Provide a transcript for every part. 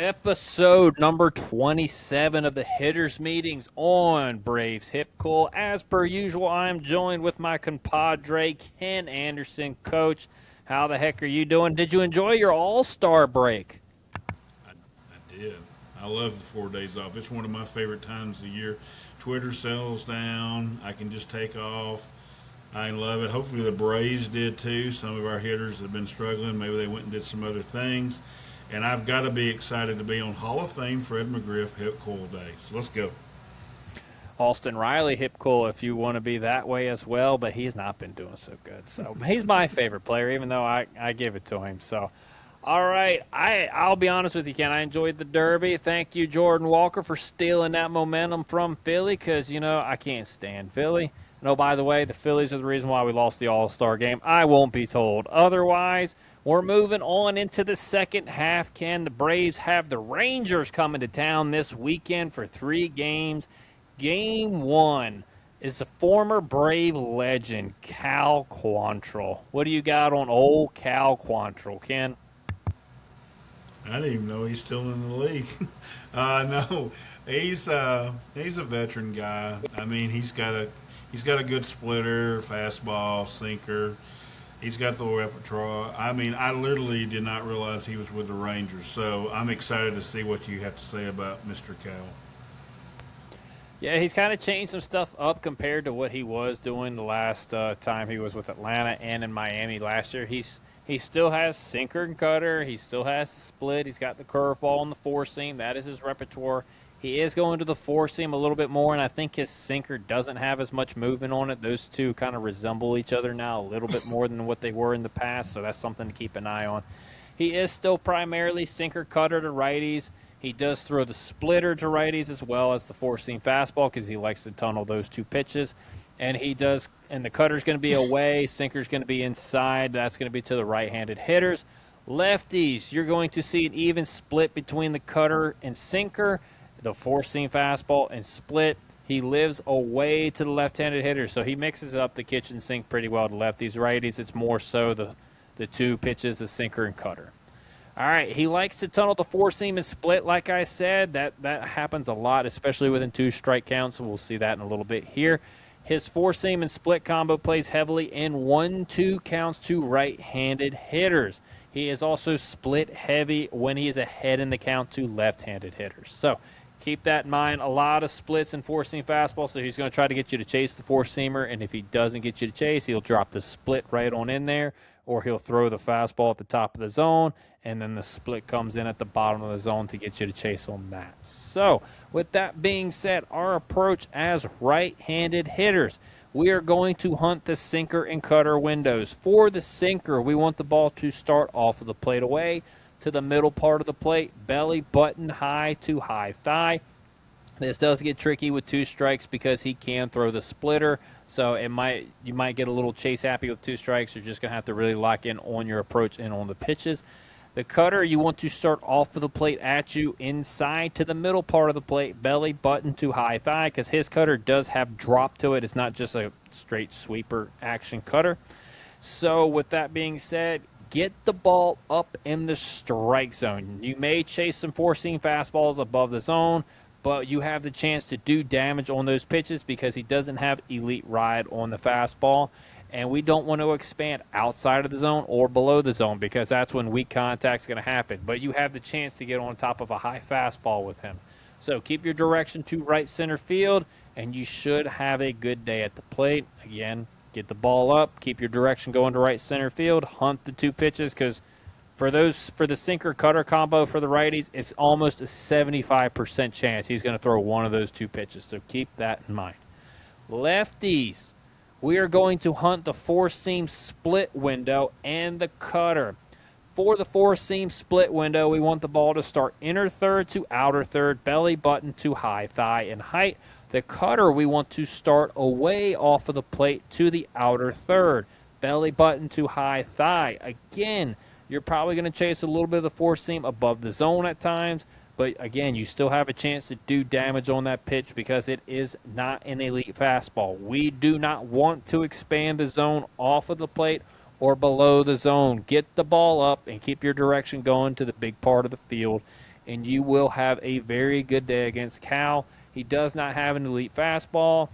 Episode number 27 of the Hitters Meetings on Braves Hip Cool. As per usual, I'm joined with my compadre, Ken Anderson. Coach, how the heck are you doing? Did you enjoy your All-Star break? I did. I love the 4 days off. It's one of my favorite times of the year. Twitter settles down. I can just take off. I love it. Hopefully the Braves did too. Some of our hitters have been struggling. Maybe they went and did some other things. And I've got to be excited to be on Hall of Fame Fred McGriff Hip Cool Day. So let's go. Austin Riley hip cool if you want to be that way as well, but he's not been doing so good. So he's my favorite player, even though I give it to him. So, all right, I'll be honest with you, Ken. I enjoyed the Derby. Thank you, Jordan Walker, for stealing that momentum from Philly because, I can't stand Philly. No, by the way, the Phillies are the reason why we lost the All-Star game. I won't be told otherwise. We're moving on into the second half, Ken. The Braves have the Rangers coming to town this weekend for 3 games. Game 1 is the former Brave legend, Cal Quantrill. What do you got on old Cal Quantrill, Ken? I didn't even know he's still in the league. No, he's a veteran guy. I mean, he's got a good splitter, fastball, sinker. He's got the repertoire. I mean, I literally did not realize he was with the Rangers. So I'm excited to see what you have to say about Mr. Cal. Yeah, he's kind of changed some stuff up compared to what he was doing the last time he was with Atlanta and in Miami last year. He still has sinker and cutter. He still has split. He's got the curveball and the four seam. That is his repertoire. He is going to the four seam a little bit more, and I think his sinker doesn't have as much movement on it. Those two kind of resemble each other now a little bit more than what they were in the past, so that's something to keep an eye on. He is still primarily sinker cutter to righties. He does throw the splitter to righties as well as the four-seam fastball because he likes to tunnel those two pitches. And the cutter's going to be away, sinker's going to be inside. That's going to be to the right-handed hitters. Lefties, you're going to see an even split between the cutter and sinker, the four-seam fastball and split. He lives away to the left-handed hitters, so he mixes up the kitchen sink pretty well to lefties. Righties, it's more so the two pitches, the sinker and cutter. All right, he likes to tunnel the four-seam and split, like I said. That happens a lot, especially within 2 strike counts, so we'll see that in a little bit here. His four-seam and split combo plays heavily in 1-2 counts to right-handed hitters. He is also split heavy when he is ahead in the count to left-handed hitters. So keep that in mind. A lot of splits and four-seam fastball, so he's going to try to get you to chase the four-seamer, and if he doesn't get you to chase, he'll drop the split right on in there, or he'll throw the fastball at the top of the zone, and then the split comes in at the bottom of the zone to get you to chase on that. So, with that being said, our approach as right-handed hitters, we are going to hunt the sinker and cutter windows. For the sinker, we want the ball to start off of the plate away to the middle part of the plate, belly button high to high thigh. This does get tricky with 2 strikes because he can throw the splitter, so you might get a little chase happy with 2 strikes. You're just going to have to really lock in on your approach and on the pitches. The cutter, you want to start off of the plate at you inside to the middle part of the plate, belly button to high thigh, because his cutter does have drop to it. It's not just a straight sweeper action cutter. So with that being said, get the ball up in the strike zone. You may chase some four-seam fastballs above the zone, but you have the chance to do damage on those pitches because he doesn't have elite ride on the fastball. And we don't want to expand outside of the zone or below the zone because that's when weak contact is going to happen. But you have the chance to get on top of a high fastball with him. So keep your direction to right center field, and you should have a good day at the plate. Again, get the ball up, keep your direction going to right center field, hunt the 2 pitches because for the sinker cutter combo for the righties, it's almost a 75% chance he's going to throw one of those 2 pitches. So keep that in mind. Lefties, we are going to hunt the four-seam split window and the cutter. For the four-seam split window, we want the ball to start inner third to outer third, belly button to high thigh in height. The cutter, we want to start away off of the plate to the outer third, belly button to high thigh. Again, you're probably going to chase a little bit of the four-seam above the zone at times, but again, you still have a chance to do damage on that pitch because it is not an elite fastball. We do not want to expand the zone off of the plate or below the zone. Get the ball up and keep your direction going to the big part of the field. and you will have a very good day against Cal. He does not have an elite fastball.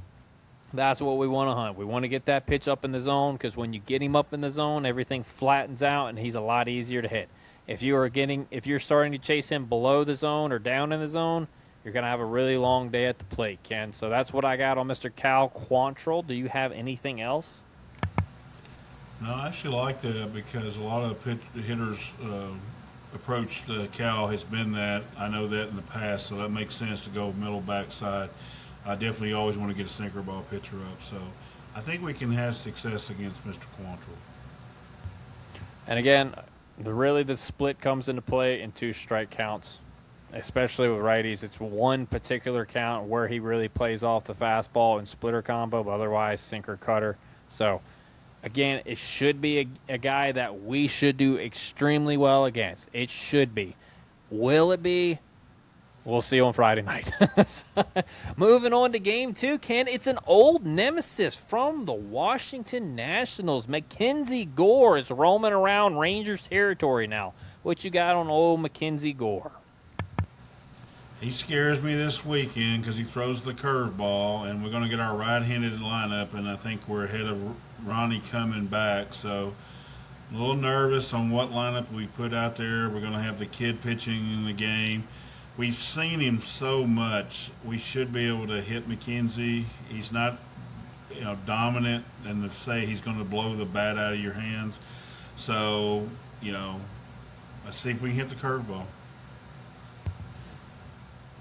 That's what we want to hunt. We want to get that pitch up in the zone because when you get him up in the zone, everything flattens out and he's a lot easier to hit. If you're starting to chase him below the zone or down in the zone, you're going to have a really long day at the plate, Ken. So that's what I got on Mr. Cal Quantrill. Do you have anything else? No, I actually like that because a lot of hitters approach the Cal has been that. I know that in the past, so that makes sense to go middle backside. I definitely always want to get a sinker ball pitcher up. So I think we can have success against Mr. Quantrill. And again, the split comes into play in 2 strike counts, especially with righties. It's one particular count where he really plays off the fastball and splitter combo, but otherwise sinker cutter. So again, it should be a guy that we should do extremely well against. It should be. Will it be? We'll see on Friday night. Moving on to game 2, Ken. It's an old nemesis from the Washington Nationals. Mackenzie Gore is roaming around Rangers territory now. What you got on old Mackenzie Gore? He scares me this weekend because he throws the curveball, and we're going to get our right-handed lineup, and I think we're ahead of Ronnie coming back. So a little nervous on what lineup we put out there. We're going to have the kid pitching in the game. We've seen him so much. We should be able to hit McKenzie. He's not, dominant, and to say he's going to blow the bat out of your hands. So, let's see if we can hit the curveball.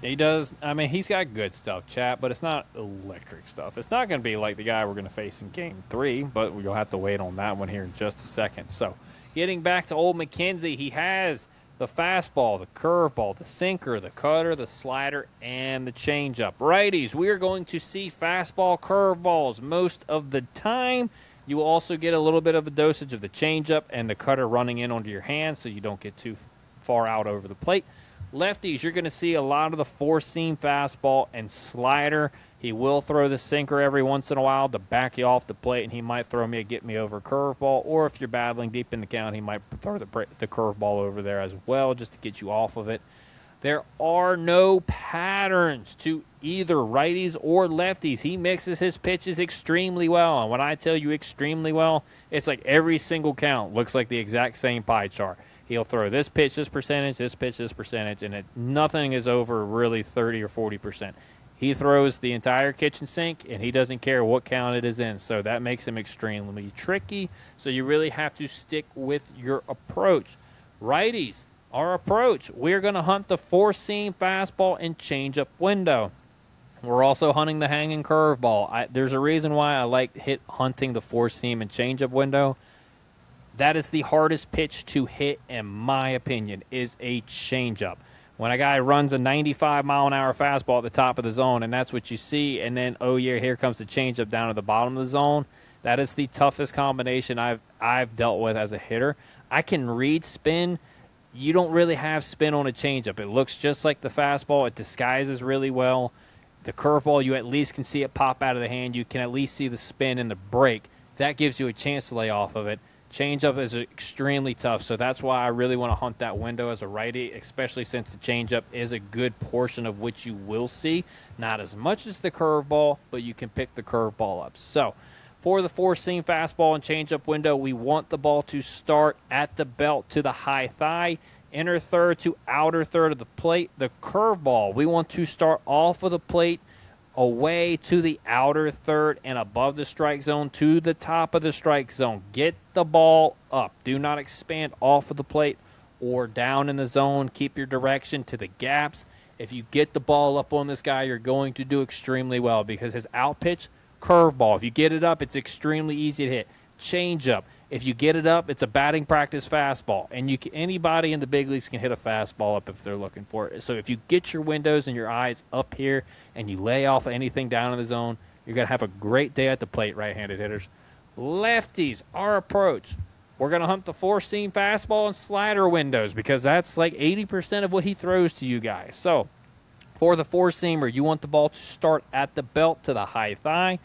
He does. I mean, he's got good stuff, chat, but it's not electric stuff. It's not going to be like the guy we're going to face in Game 3, but we'll have to wait on that one here in just a second. So, getting back to old McKenzie, he has the fastball, the curveball, the sinker, the cutter, the slider, and the changeup. Righties, we are going to see fastball curveballs most of the time. You will also get a little bit of a dosage of the changeup and the cutter running in onto your hands so you don't get too far out over the plate. Lefties, you're going to see a lot of the four-seam fastball and slider. He will throw the sinker every once in a while to back you off the plate, and he might throw me a get-me-over curveball. Or if you're battling deep in the count, he might throw the curveball over there as well just to get you off of it. There are no patterns to either righties or lefties. He mixes his pitches extremely well. And when I tell you extremely well, it's like every single count looks like the exact same pie chart. He'll throw this pitch, this percentage, this pitch, this percentage, and nothing is over really 30 or 40%. He throws the entire kitchen sink, and he doesn't care what count it is in, so that makes him extremely tricky. So you really have to stick with your approach. Righties, our approach, we're going to hunt the four-seam fastball and changeup window. We're also hunting the hanging curveball. There's a reason why I like hunting the four-seam and changeup window. That is the hardest pitch to hit, in my opinion, is a changeup. When a guy runs a 95-mile-an-hour fastball at the top of the zone, and that's what you see, and then, oh, yeah, here comes the changeup down at the bottom of the zone, that is the toughest combination I've dealt with as a hitter. I can read spin. You don't really have spin on a changeup. It looks just like the fastball. It disguises really well. The curveball, you at least can see it pop out of the hand. You can at least see the spin and the break. That gives you a chance to lay off of it. Changeup is extremely tough, so that's why I really want to hunt that window as a righty, especially since the changeup is a good portion of what you will see. Not as much as the curveball, but you can pick the curveball up. So, for the four-seam fastball and changeup window, we want the ball to start at the belt to the high thigh, inner third to outer third of the plate. The curveball, we want to start off of the plate, away to the outer third and above the strike zone to the top of the strike zone. Get the ball up. Do not expand off of the plate or down in the zone. Keep your direction to the gaps. If you get the ball up on this guy, you're going to do extremely well because his out pitch, curveball. If you get it up, it's extremely easy to hit. Changeup. If you get it up, it's a batting practice fastball. And anybody in the big leagues can hit a fastball up if they're looking for it. So if you get your windows and your eyes up here and you lay off anything down in the zone, you're going to have a great day at the plate, right-handed hitters. Lefties, our approach. We're going to hunt the four-seam fastball and slider windows because that's like 80% of what he throws to you guys. So for the four-seamer, you want the ball to start at the belt to the high thigh,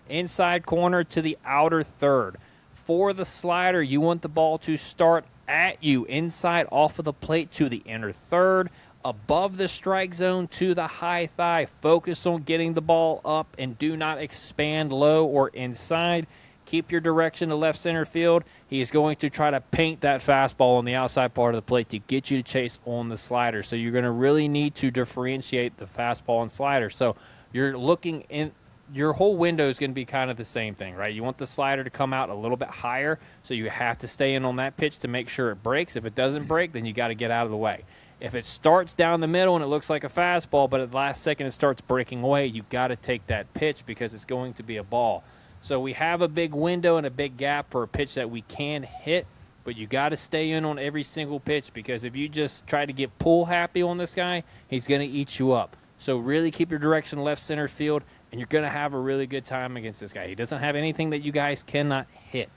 inside corner to the outer third. For the slider, you want the ball to start at you, inside off of the plate to the inner third, above the strike zone to the high thigh. Focus on getting the ball up and do not expand low or inside. Keep your direction to left center field. He's going to try to paint that fastball on the outside part of the plate to get you to chase on the slider. So you're going to really need to differentiate the fastball and slider. So you're looking in, your whole window is going to be kind of the same thing, right? You want the slider to come out a little bit higher, so you have to stay in on that pitch to make sure it breaks. If it doesn't break, then you got to get out of the way. If it starts down the middle and it looks like a fastball, but at the last second it starts breaking away, you got to take that pitch because it's going to be a ball. So we have a big window and a big gap for a pitch that we can hit, but you got to stay in on every single pitch because if you just try to get pull happy on this guy, he's going to eat you up. So really keep your direction left center field, and you're going to have a really good time against this guy. He doesn't have anything that you guys cannot hit.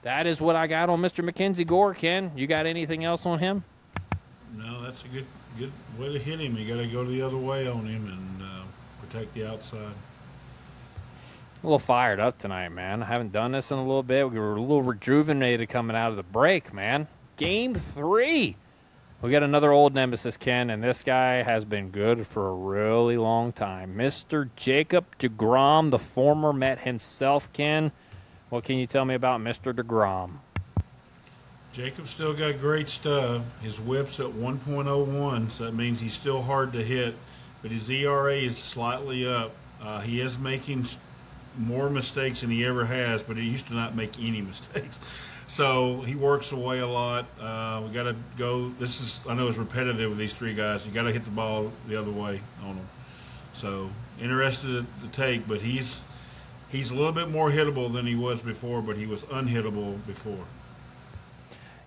That is what I got on Mr. Mackenzie Gore, Ken. You got anything else on him? No, that's a good way to hit him. You got to go the other way on him and protect the outside. A little fired up tonight, man. I haven't done this in a little bit. We were a little rejuvenated coming out of the break, man. Game 3. We got another old nemesis, Ken, and this guy has been good for a really long time. Mr. Jacob deGrom, the former Met himself, Ken. What can you tell me about Mr. deGrom? Jacob still got great stuff. His whip's at 1.01, so that means he's still hard to hit, but his ERA is slightly up. He is making more mistakes than he ever has, but he used to not make any mistakes. So he works away a lot. We got to go. I know it's repetitive with these three guys. You got to hit the ball the other way on them. So interested to take, but he's a little bit more hittable than he was before, but he was unhittable before.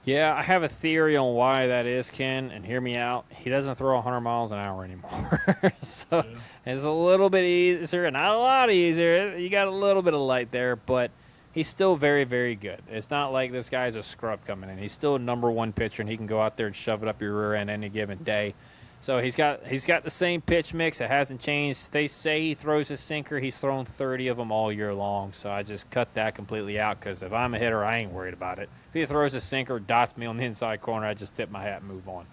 Yeah, I have a theory on why that is, Ken, and hear me out. He doesn't throw 100 miles an hour anymore. So it's a little bit easier, not a lot easier. You got a little bit of light there, but he's still very, very good. It's not like this guy's a scrub coming in. He's still a number one pitcher, and he can go out there and shove it up your rear end any given day. So he's got the same pitch mix. It hasn't changed. They say he throws a sinker. He's thrown 30 of them all year long. So I just cut that completely out because if I'm a hitter, I ain't worried about it. If he throws a sinker, dots me on the inside corner, I just tip my hat and move on.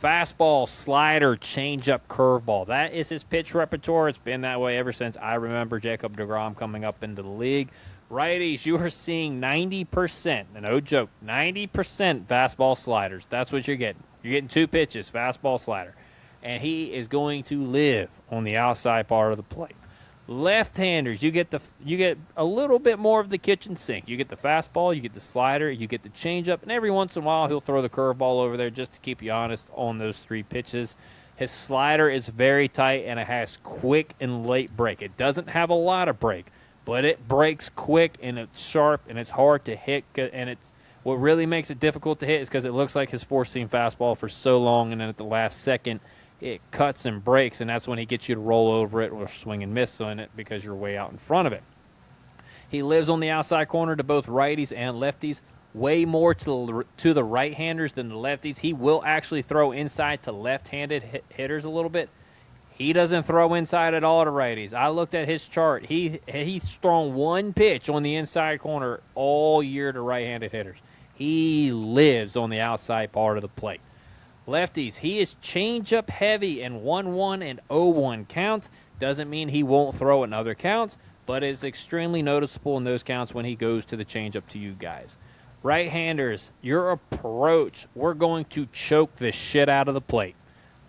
Fastball, slider, changeup, curveball. That is his pitch repertoire. It's been that way ever since I remember Jacob deGrom coming up into the league. Righties, you are seeing 90%, no joke, 90% fastball sliders. That's what you're getting. You're getting two pitches, fastball, slider. And he is going to live on the outside part of the plate. Left-handers, you get a little bit more of the kitchen sink. You get the fastball, you get the slider, you get the changeup, and every once in a while he'll throw the curveball over there just to keep you honest on those three pitches. His slider is very tight, and it has quick and late break. It doesn't have a lot of break, but it breaks quick, and it's sharp, and it's hard to hit, and it's what really makes it difficult to hit is because it looks like his four-seam fastball for so long, and then at the last second, it cuts and breaks, and that's when he gets you to roll over it or swing and miss on it because you're way out in front of it. He lives on the outside corner to both righties and lefties, way more to the right-handers than the lefties. He will actually throw inside to left-handed hitters a little bit. He doesn't throw inside at all to righties. I looked at his chart. He's thrown one pitch on the inside corner all year to right-handed hitters. He lives on the outside part of the plate. Lefties, he is changeup heavy in 1-1 and 0-1 counts. Doesn't mean he won't throw in other counts, but it's extremely noticeable in those counts when he goes to the changeup to you guys. Right-handers, your approach, we're going to choke the shit out of the plate.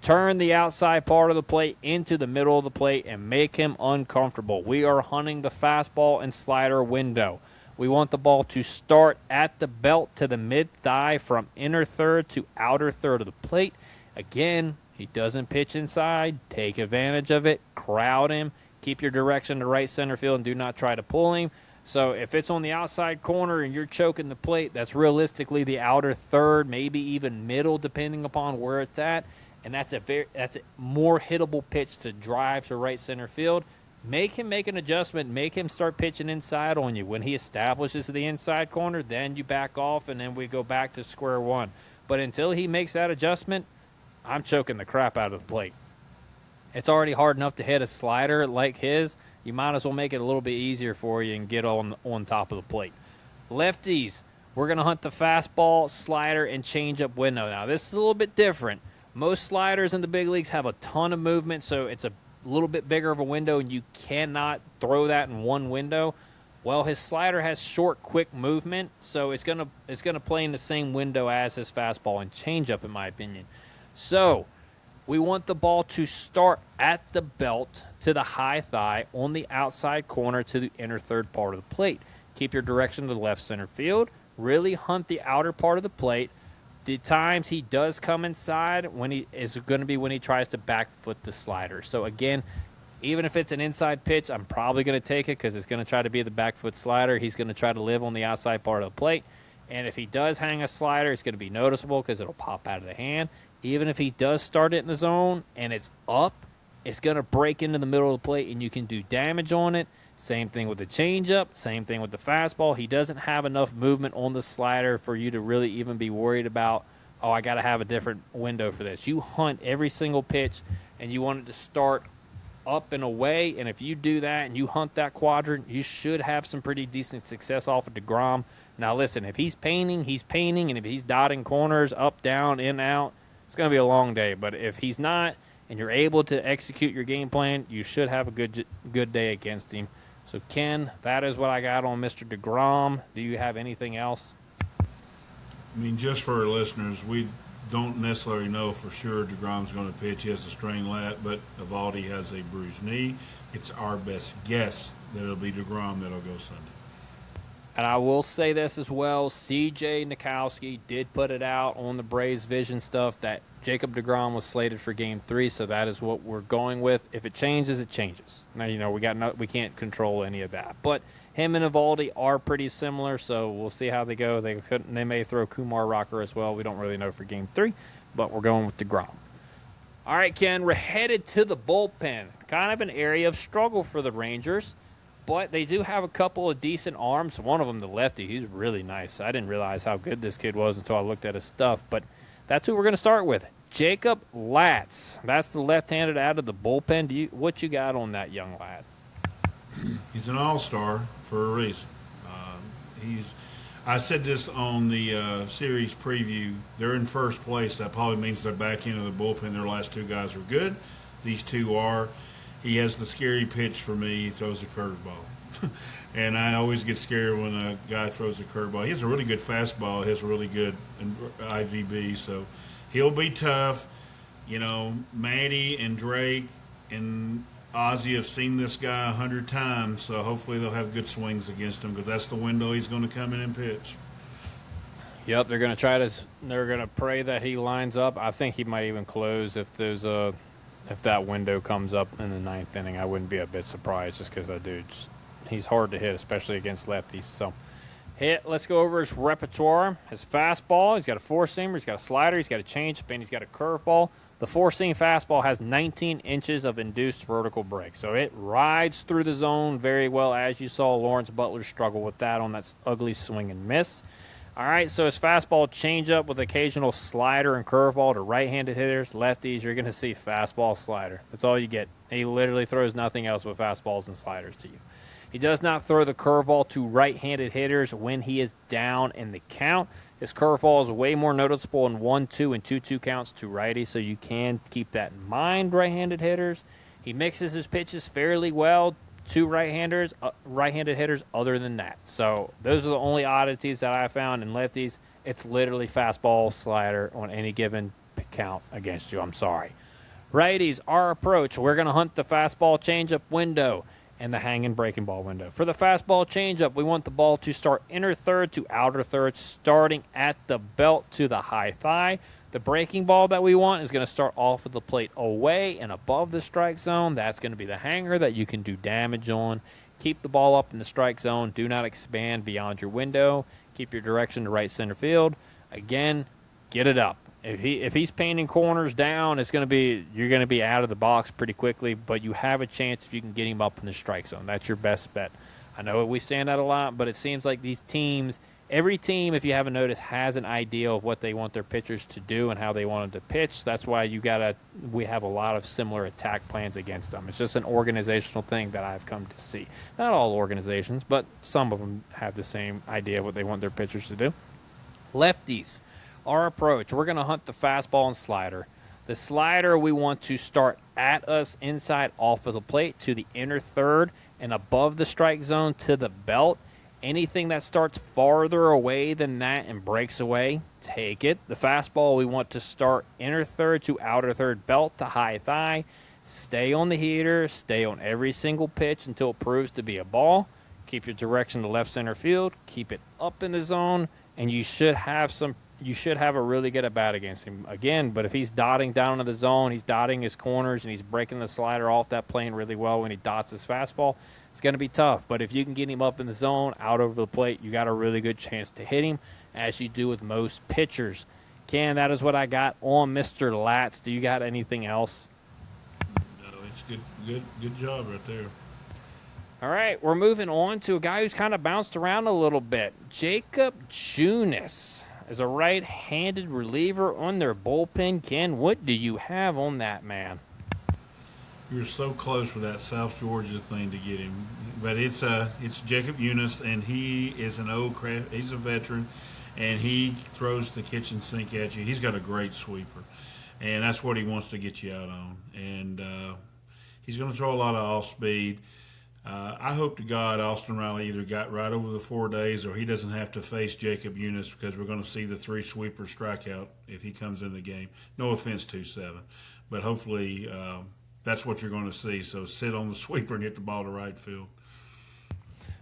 Turn the outside part of the plate into the middle of the plate and make him uncomfortable. We are hunting the fastball and slider window. We want the ball to start at the belt to the mid-thigh from inner third to outer third of the plate. Again, he doesn't pitch inside. Take advantage of it. Crowd him. Keep your direction to right center field and do not try to pull him. So if it's on the outside corner and you're choking the plate, that's realistically the outer third, maybe even middle, depending upon where it's at. And that's a more hittable pitch to drive to right center field. Make him make an adjustment. Make him start pitching inside on you. When he establishes the inside corner, then you back off, and then we go back to square one. But until he makes that adjustment, I'm choking the crap out of the plate. It's already hard enough to hit a slider like his. You might as well make it a little bit easier for you and get on top of the plate. Lefties, we're going to hunt the fastball, slider, and changeup window. Now, this is a little bit different. Most sliders in the big leagues have a ton of movement, so it's a little bit bigger of a window, and you cannot throw that in one window. Well, his slider has short, quick movement, so it's gonna play in the same window as his fastball and changeup, in my opinion. So we want the ball to start at the belt to the high thigh on the outside corner to the inner third part of the plate. Keep your direction to the left center field. Really hunt the outer part of the plate. The times he does come inside is going to be when he tries to back foot the slider. So again, even if it's an inside pitch, I'm probably going to take it because it's going to try to be the back foot slider. He's going to try to live on the outside part of the plate. And if he does hang a slider, it's going to be noticeable because it'll pop out of the hand. Even if he does start it in the zone and it's up, it's going to break into the middle of the plate and you can do damage on it. Same thing with the changeup, same thing with the fastball. He doesn't have enough movement on the slider for you to really even be worried about, oh, I got to have a different window for this. You hunt every single pitch and you want it to start up and away, and if you do that and you hunt that quadrant, you should have some pretty decent success off of DeGrom. Now listen, if he's painting, and if he's dotting corners, up, down, in, out, it's going to be a long day. But if he's not and you're able to execute your game plan, you should have a good day against him. So, Ken, that is what I got on Mr. DeGrom. Do you have anything else? I mean, just for our listeners, we don't necessarily know for sure DeGrom's going to pitch. He has a strained lat, but Eovaldi has a bruised knee. It's our best guess that it'll be DeGrom that'll go Sunday. And I will say this as well. C.J. Nikowski did put it out on the Braves Vision stuff that Jacob DeGrom was slated for Game 3, so that is what we're going with. If it changes, it changes. Now, we can't control any of that. But him and Eovaldi are pretty similar, so we'll see how they go. They may throw Kumar Rocker as well. We don't really know for Game 3, but we're going with DeGrom. All right, Ken, we're headed to the bullpen. Kind of an area of struggle for the Rangers. But they do have a couple of decent arms. One of them, the lefty, he's really nice. I didn't realize how good this kid was until I looked at his stuff. But that's who we're going to start with. Jacob Latz. That's the left-handed out of the bullpen. What you got on that young lad? He's an all-star for a reason. I said this on the series preview. They're in first place. That probably means they're back into the bullpen. Their last two guys were good. These two are. He has the scary pitch for me. He throws a curveball. And I always get scared when a guy throws a curveball. He has a really good fastball. He has a really good IVB. So he'll be tough. You know, Maddie and Drake and Ozzie have seen this guy 100 times. So hopefully they'll have good swings against him because that's the window he's going to come in and pitch. Yep, they're going to pray that he lines up. I think he might even close if that window comes up in the ninth inning. I wouldn't be a bit surprised just because that dude, he's hard to hit, especially against lefties. So, let's go over his repertoire. His fastball, he's got a four-seamer, he's got a slider, he's got a changeup, and he's got a curveball. The four-seam fastball has 19 inches of induced vertical break. So it rides through the zone very well, as you saw Lawrence Butler struggle with that on that ugly swing and miss. All right, so his fastball changeup with occasional slider and curveball to right-handed hitters. Lefties, you're going to see fastball, slider. That's all you get. He literally throws nothing else but fastballs and sliders to you. He does not throw the curveball to right-handed hitters when he is down in the count. His curveball is way more noticeable in 1-2 and 2-2 counts to righties, so you can keep that in mind, right-handed hitters. He mixes his pitches fairly well to right-handed hitters other than that. So those are the only oddities that I found in lefties. It's literally fastball, slider on any given count against you. I'm sorry. Righties, our approach, we're going to hunt the fastball changeup window and the hanging breaking ball window. For the fastball changeup, we want the ball to start inner third to outer third, starting at the belt to the high thigh. The breaking ball that we want is going to start off of the plate away and above the strike zone. That's going to be the hanger that you can do damage on. Keep the ball up in the strike zone. Do not expand beyond your window. Keep your direction to right center field. Again, get it up. If he's painting corners down, you're going to be out of the box pretty quickly, but you have a chance if you can get him up in the strike zone. That's your best bet. I know we stand out a lot, but it seems like these teams, every team, if you haven't noticed, has an idea of what they want their pitchers to do and how they want them to pitch. That's why we have a lot of similar attack plans against them. It's just an organizational thing that I've come to see. Not all organizations, but some of them have the same idea of what they want their pitchers to do. Lefties, our approach, we're going to hunt the fastball and slider. The slider, we want to start at us inside off of the plate to the inner third and above the strike zone to the belt. Anything that starts farther away than that and breaks away, take it. The fastball, we want to start inner third to outer third belt to high thigh. Stay on the heater. Stay on every single pitch until it proves to be a ball. Keep your direction to left center field. Keep it up in the zone, and you should have a really good at bat against him again. But if he's dotting down in the zone, he's dotting his corners, and he's breaking the slider off that plane really well when he dots his fastball, it's going to be tough. But if you can get him up in the zone, out over the plate, you got a really good chance to hit him, as you do with most pitchers. Ken, that is what I got on Mr. Latz. Do you got anything else? No, it's good job right there. All right, we're moving on to a guy who's kind of bounced around a little bit. Jacob Junis is a right-handed reliever on their bullpen. Ken, what do you have on that man? You're so close with that South Georgia thing to get him, but it's Jacob Junis, and he is he's a veteran, and he throws the kitchen sink at you. He's got a great sweeper, and that's what he wants to get you out on. And he's going to throw a lot of off speed. I hope to God Austin Riley either got right over the 4 days or he doesn't have to face Jacob Junis, because we're going to see the 3 sweeper strikeout if he comes in the game. No offense, 2-7, but hopefully that's what you're going to see. So sit on the sweeper and hit the ball to right field.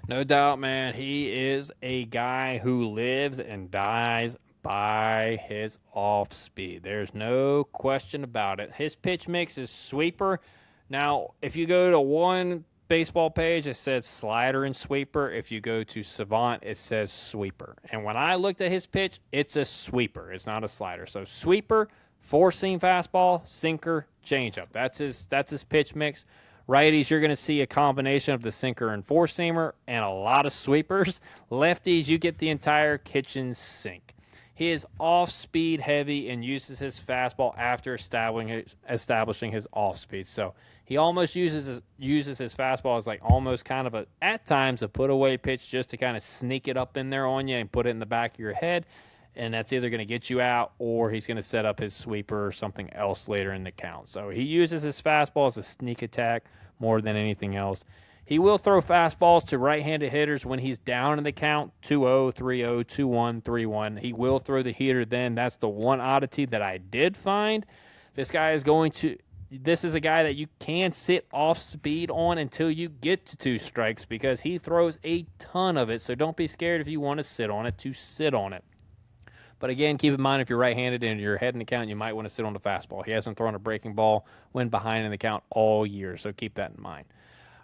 No doubt, man. He is a guy who lives and dies by his off speed. There's no question about it. His pitch mix is sweeper. Now, if you go to one baseball page, it says slider and sweeper. If you go to Savant, it says sweeper. And when I looked at his pitch, it's a sweeper. It's not a slider. So sweeper, 4-seam fastball, sinker, changeup. That's his pitch mix. Righties, you're going to see a combination of the sinker and 4-seamer and a lot of sweepers. Lefties, you get the entire kitchen sink. He is off-speed heavy and uses his fastball after establishing his off-speed. So he almost uses his fastball as like almost kind of at times a put-away pitch, just to kind of sneak it up in there on you and put it in the back of your head. And that's either going to get you out or he's going to set up his sweeper or something else later in the count. So he uses his fastball as a sneak attack more than anything else. He will throw fastballs to right-handed hitters when he's down in the count, 2-0, 3-0, 2-1, 3-1. He will throw the heater then. That's the one oddity that I did find. This is a guy that you can sit off speed on until you get to 2 strikes, because he throws a ton of it. So don't be scared if you want to sit on it, to sit on it. But again, keep in mind, if you're right-handed and you're ahead in the count, you might want to sit on the fastball. He hasn't thrown a breaking ball when behind in the count all year, so keep that in mind.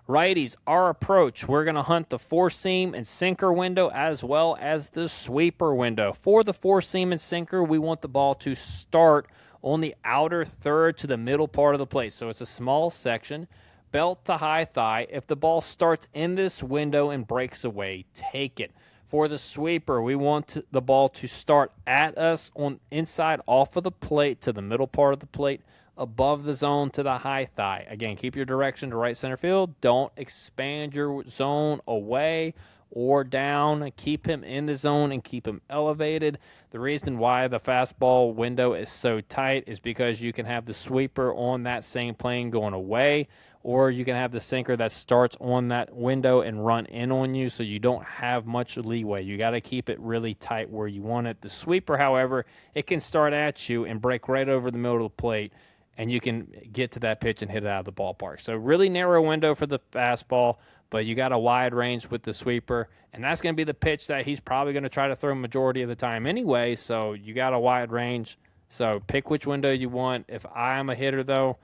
Righties, our approach, we're going to hunt the 4-seam and sinker window as well as the sweeper window. For the 4-seam and sinker, we want the ball to start on the outer third to the middle part of the plate. So it's a small section, belt to high thigh. If the ball starts in this window and breaks away, take it. For the sweeper, we want the ball to start at us on inside off of the plate to the middle part of the plate, above the zone to the high thigh. Again, keep your direction to right center field. Don't expand your zone away or down. Keep him in the zone and keep him elevated. The reason why the fastball window is so tight is because you can have the sweeper on that same plane going away, or you can have the sinker that starts on that window and run in on you, so you don't have much leeway. You got to keep it really tight where you want it. The sweeper, however, it can start at you and break right over the middle of the plate, and you can get to that pitch and hit it out of the ballpark. So really narrow window for the fastball, but you got a wide range with the sweeper, and that's going to be the pitch that he's probably going to try to throw majority of the time anyway, so you got a wide range. So pick which window you want. If I'm a hitter, though,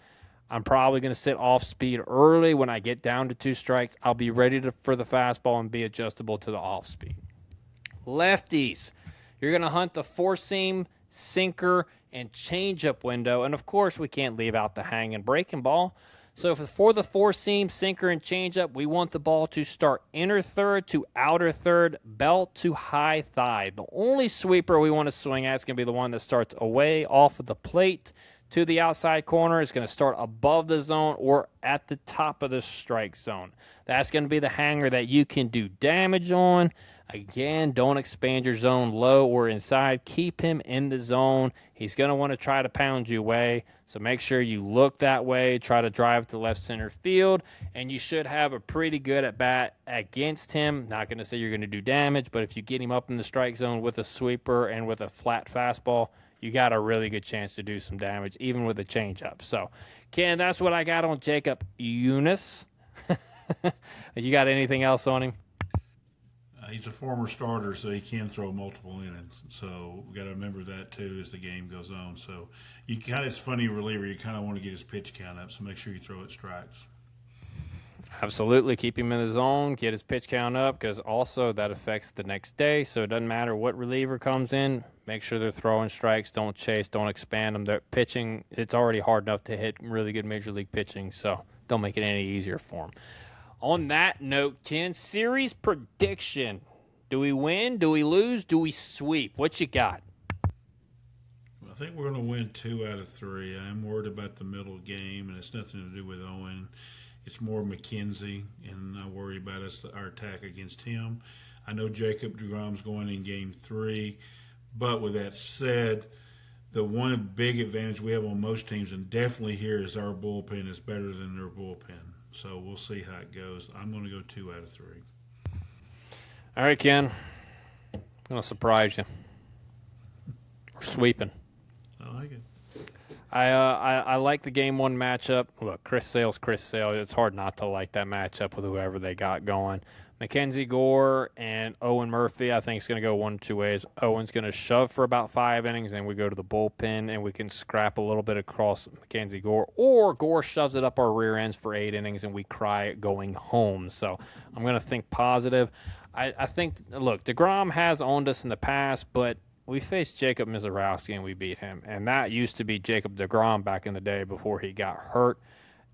I'm probably going to sit off speed early. When I get down to 2 strikes, I'll be ready for the fastball and be adjustable to the off speed. Lefties, you're going to hunt the 4-seam, sinker, and changeup window. And, of course, we can't leave out the hanging breaking ball. So for the 4-seam, sinker, and changeup, we want the ball to start inner third to outer third, belt to high thigh. The only sweeper we want to swing at is going to be the one that starts away off of the plate to the outside corner. Is going to start above the zone or at the top of the strike zone. That's going to be the hanger that you can do damage on. Again, don't expand your zone low or inside. Keep him in the zone. He's going to want to try to pound you away, so make sure you look that way. Try to drive to left center field, and you should have a pretty good at bat against him. Not going to say you're going to do damage, but if you get him up in the strike zone with a sweeper and with a flat fastball, you got a really good chance to do some damage, even with a changeup. So, Ken, that's what I got on Jacob Eunice. You got anything else on him? He's a former starter, so he can throw multiple innings. So we got to remember that too as the game goes on. So it's funny reliever. You kind of want to get his pitch count up, so make sure you throw at strikes. Absolutely. Keep him in the zone, get his pitch count up, because also that affects the next day. So it doesn't matter what reliever comes in. Make sure they're throwing strikes. Don't chase. Don't expand them. They're pitching. It's already hard enough to hit really good major league pitching, so don't make it any easier for them. On that note, Ken, series prediction. Do we win? Do we lose? Do we sweep? What you got? I think we're going to win 2 out of 3. I'm worried about the middle game, and it's nothing to do with Owen. It's more McKenzie, and I worry about our attack against him. I know Jacob DeGrom's going in Game 3, but with that said, the one big advantage we have on most teams, and definitely here, is our bullpen is better than their bullpen. So we'll see how it goes. I'm going to go 2 out of 3. All right, Ken. I'm going to surprise you. We're sweeping. I like it. I like the Game 1 matchup. Look, Chris Sale's Chris Sale. It's hard not to like that matchup with whoever they got going. Mackenzie Gore and Owen Murphy, I think it's going to go one of 2 ways. Owen's going to shove for about 5 innings, and we go to the bullpen, and we can scrap a little bit across Mackenzie Gore. Or Gore shoves it up our rear ends for 8 innings, and we cry going home. So I'm going to think positive. I think, look, DeGrom has owned us in the past, but we faced Jacob Mizorowski, and we beat him. And that used to be Jacob DeGrom back in the day before he got hurt.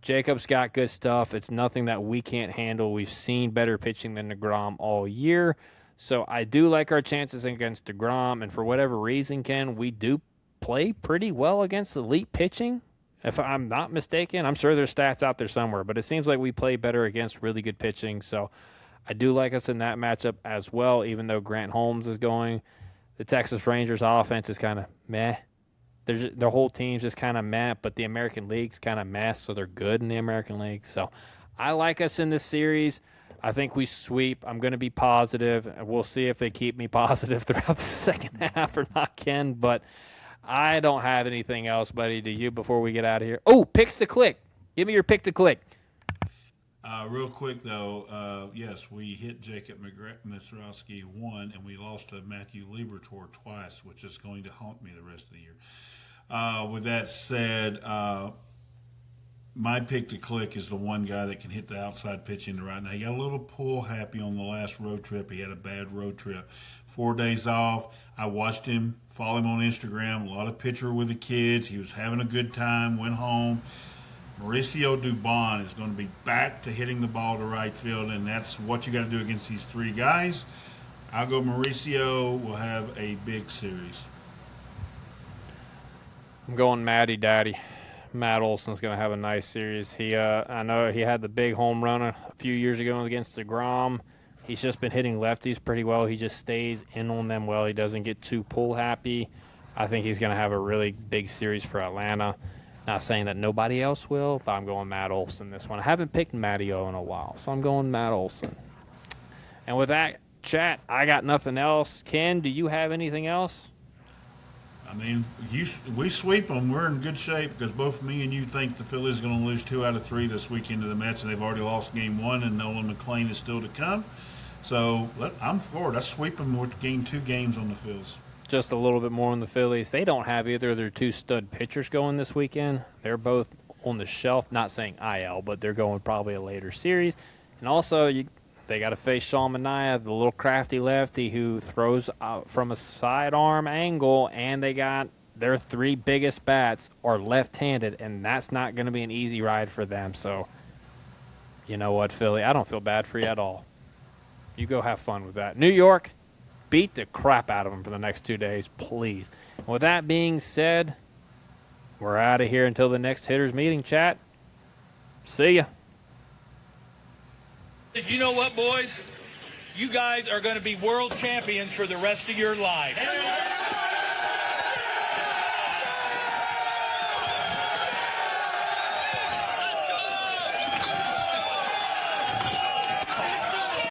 Jacob's got good stuff. It's nothing that we can't handle. We've seen better pitching than DeGrom all year. So I do like our chances against DeGrom. And for whatever reason, Ken, we do play pretty well against elite pitching. If I'm not mistaken, I'm sure there's stats out there somewhere. But it seems like we play better against really good pitching. So I do like us in that matchup as well, even though Grant Holmes is going. The Texas Rangers offense is kind of meh. Their whole team's just kind of meh, but the American League's kind of meh, so they're good in the American League. So I like us in this series. I think we sweep. I'm going to be positive. We'll see if they keep me positive throughout the second half or not, Ken. But I don't have anything else, buddy. Do you before we get out of here? Oh, picks to click. Give me your pick to click. Real quick, though, yes, we hit Jacob Mizorowski 1, and we lost to Matthew Liberatore twice, which is going to haunt me the rest of the year. With that said, my pick to click is the one guy that can hit the outside pitch into right now. He got a little pull happy on the last road trip. He had a bad road trip. 4 days off. I watched him, follow him on Instagram, a lot of picture with the kids. He was having a good time, went home. Mauricio Dubon is going to be back to hitting the ball to right field, and that's what you got to do against these 3 guys. I'll go Mauricio will have a big series. I'm going Matty Daddy. Matt Olson's going to have a nice series. I know he had the big home run a few years ago against DeGrom. He's just been hitting lefties pretty well. He just stays in on them well. He doesn't get too pull happy. I think he's going to have a really big series for Atlanta. Not saying that nobody else will, but I'm going Matt Olson this one. I haven't picked Matty O in a while, so I'm going Matt Olson. And with that, chat, I got nothing else. Ken, do you have anything else? I mean, we sweep them. We're in good shape because both me and you think the Phillies are going to lose 2 out of 3 this weekend to the Mets, and they've already lost Game 1, and Nolan McLean is still to come. So I'm for it. I sweep them with 2 games on the Phils. Just a little bit more on the Phillies. They don't have either of their 2 stud pitchers going this weekend. They're both on the shelf. Not saying IL, but they're going probably a later series. And also, they got to face Sean Manaea, the little crafty lefty who throws from a sidearm angle, and they got their 3 biggest bats are left-handed, and that's not going to be an easy ride for them. So, you know what, Philly? I don't feel bad for you at all. You go have fun with that. New York, beat the crap out of them for the next 2 days, please. With that being said, we're out of here until the next hitters meeting, chat. See ya. You know what, boys? You guys are going to be world champions for the rest of your life.